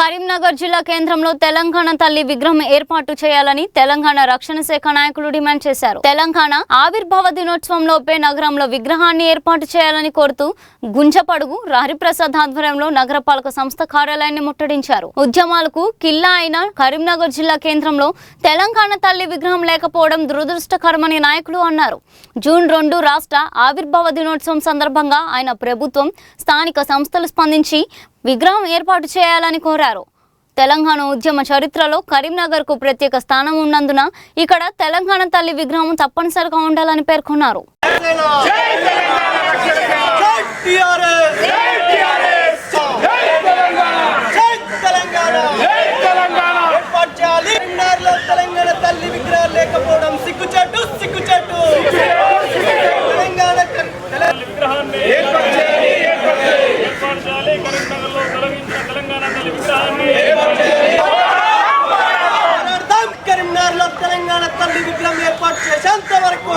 కరీంనగర్ జిల్లా కేంద్రంలో తెలంగాణ తల్లి విగ్రహం ఏర్పాటు చేయాలని తెలంగాణ రక్షణ శాఖ నాయకులు డిమాండ్ చేశారు. తెలంగాణ ఆవిర్భావ దినోత్సవంలోపే నగరంలో విగ్రహాన్ని ఏర్పాటు చేయాలని కోరుతూ గుంజపడుగు హరిప్రసాద్ ఆధ్వర్యంలో నగరపాలక సంస్థ కార్యాలయాన్ని ముట్టడించారు. ఉద్యమాలకు కిల్లా అయిన కరీంనగర్ జిల్లా కేంద్రంలో తెలంగాణ తల్లి విగ్రహం లేకపోవడం దురదృష్టకరమని నాయకులు అన్నారు. జూన్ 2 రాష్ట్ర ఆవిర్భావ దినోత్సవం సందర్భంగా ఆయన ప్రభుత్వం, స్థానిక సంస్థలు స్పందించి విగ్రహం ఏర్పాటు చేయాలని కోరారు. తెలంగాణ ఉద్యమ చరిత్రలో కరీంనగర్కు ప్రత్యేక స్థానం ఉన్నందున ఇక్కడ తెలంగాణ తల్లి విగ్రహం తప్పనిసరిగా ఉండాలని పేర్కొన్నారు. కరీంనగర్లో తెలంగాణ తల్లి విగ్రహం ఏర్పాటు చేసేంత వరకు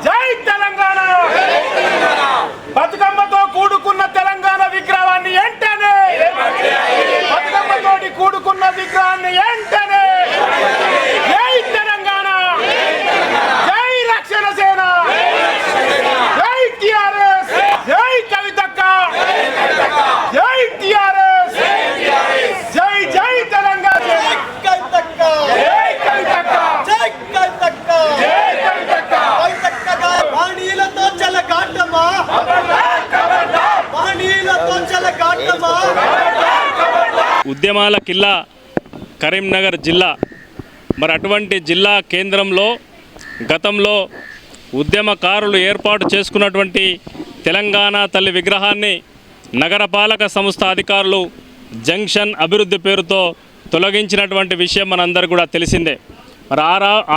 జై తెలంగాణ. బతుకమ్మతో కూడుకున్న తెలంగాణ విగ్రహాన్ని వెంటనే, బతుకమ్మతోటి కూడుకున్న విగ్రహాన్ని వెంటనే. జై తెలంగాణ, జై రక్షణ సేన, జై టిఆర్ఎస్, జై కవితక్క, జై టిఆర్ఎస్, జై జై తెలంగాణ, జై కవితక్క, జై కవితక్క, జై కవితక్క, జై కవితక్క. కవితక్కగా వాణీలతో చెలగాటమా, వాణీలతో చెలగాటమా. ఉద్యమాల కిల్లా కరీంనగర్ జిల్లా. మరి అటువంటి జిల్లా కేంద్రంలో గతంలో ఉద్యమకారులు ఏర్పాటు చేసుకున్నటువంటి తెలంగాణ తల్లి విగ్రహాన్ని నగరపాలక సంస్థ అధికారులు జంక్షన్ అభివృద్ధి పేరుతో తొలగించినటువంటి విషయం మనందరికీ కూడా తెలిసిందే. మరి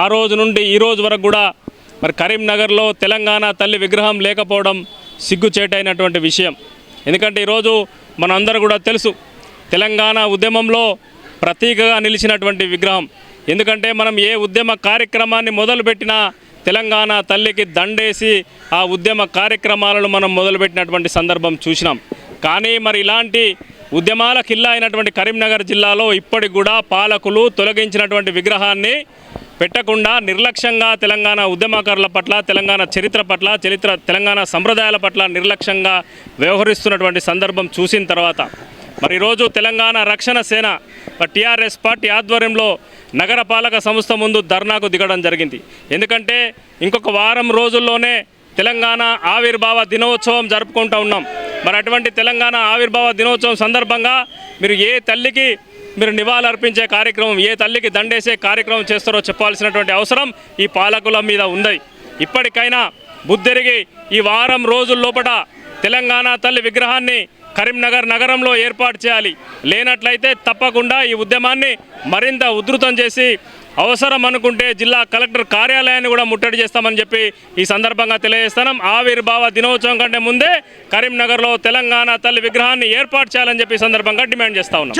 ఆ రోజు నుండి ఈ రోజు వరకు కూడా మరి కరీంనగర్లో తెలంగాణ తల్లి విగ్రహం లేకపోవడం సిగ్గుచేటైనటువంటి విషయం. ఎందుకంటే ఈరోజు మనందరూ కూడా తెలుసు, తెలంగాణ ఉద్యమంలో ప్రతీకగా నిలిచినటువంటి విగ్రహం. ఎందుకంటే మనం ఏ ఉద్యమ కార్యక్రమాన్ని మొదలుపెట్టినా తెలంగాణ తల్లికి దండేసి ఆ ఉద్యమ కార్యక్రమాలను మనం మొదలుపెట్టినటువంటి సందర్భం చూసినాం. కానీ మరి ఇలాంటి ఉద్యమాల కిల్లా అయినటువంటి కరీంనగర్ జిల్లాలో ఇప్పటికి కూడా పాలకులు తొలగించినటువంటి విగ్రహాన్ని పెట్టకుండా నిర్లక్ష్యంగా తెలంగాణ ఉద్యమకారుల పట్ల, తెలంగాణ చరిత్ర పట్ల, తెలంగాణ సంప్రదాయాల పట్ల నిర్లక్ష్యంగా వ్యవహరిస్తున్నటువంటి సందర్భం చూసిన తర్వాత మరి ఈరోజు తెలంగాణ రక్షణ సేన టీఆర్ఎస్ పార్టీ ఆధ్వర్యంలో నగరపాలక సంస్థ ముందు ధర్నాకు దిగడం జరిగింది. ఎందుకంటే ఇంకొక వారం రోజుల్లోనే తెలంగాణ ఆవిర్భావ దినోత్సవం జరుపుకుంటూ ఉన్నాం. మరి అటువంటి తెలంగాణ ఆవిర్భావ దినోత్సవం సందర్భంగా మీరు ఏ తల్లికి మీరు నివాళులర్పించే కార్యక్రమం, ఏ తల్లికి దండేసే కార్యక్రమం చేస్తారో చెప్పాల్సినటువంటి అవసరం ఈ పాలకుల మీద ఉంది. ఇప్పటికైనా బుద్ధిరిగి ఈ వారం రోజుల లోపల తెలంగాణ తల్లి విగ్రహాన్ని కరీంనగర్ నగరంలో ఏర్పాటు చేయాలి. లేనట్లయితే తప్పకుండా ఈ ఉద్యమాన్ని మరింత ఉధృతం చేసి అవసరం అనుకుంటే జిల్లా కలెక్టర్ కార్యాలయాన్ని కూడా ముట్టడి చేస్తామని చెప్పి ఈ సందర్భంగా తెలియజేస్తున్నాం. ఆవిర్భావ దినోత్సవం కంటే ముందే కరీంనగర్లో తెలంగాణ తల్లి విగ్రహాన్ని ఏర్పాటు చేయాలని చెప్పి ఈ సందర్భంగా డిమాండ్ చేస్తా ఉన్నాం.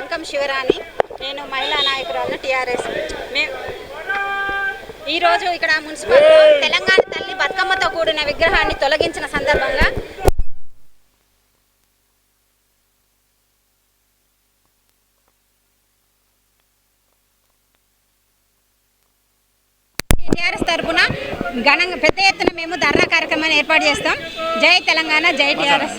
అంకం శివరాణి, నేను మహిళా నాయకురాలు టీఆర్ఎస్. ఈరోజు ఇక్కడ మున్సిపల్లో తెలంగాణ తల్లి బతుకమ్మతో కూడిన విగ్రహాన్ని తొలగించిన సందర్భంగా టీఆర్ఎస్ తరఫున ఘనంగా పెద్ద ఎత్తున మేము ధర్నా కార్యక్రమాన్ని ఏర్పాటు చేస్తాం. జై తెలంగాణ, జై టీఆర్ఎస్.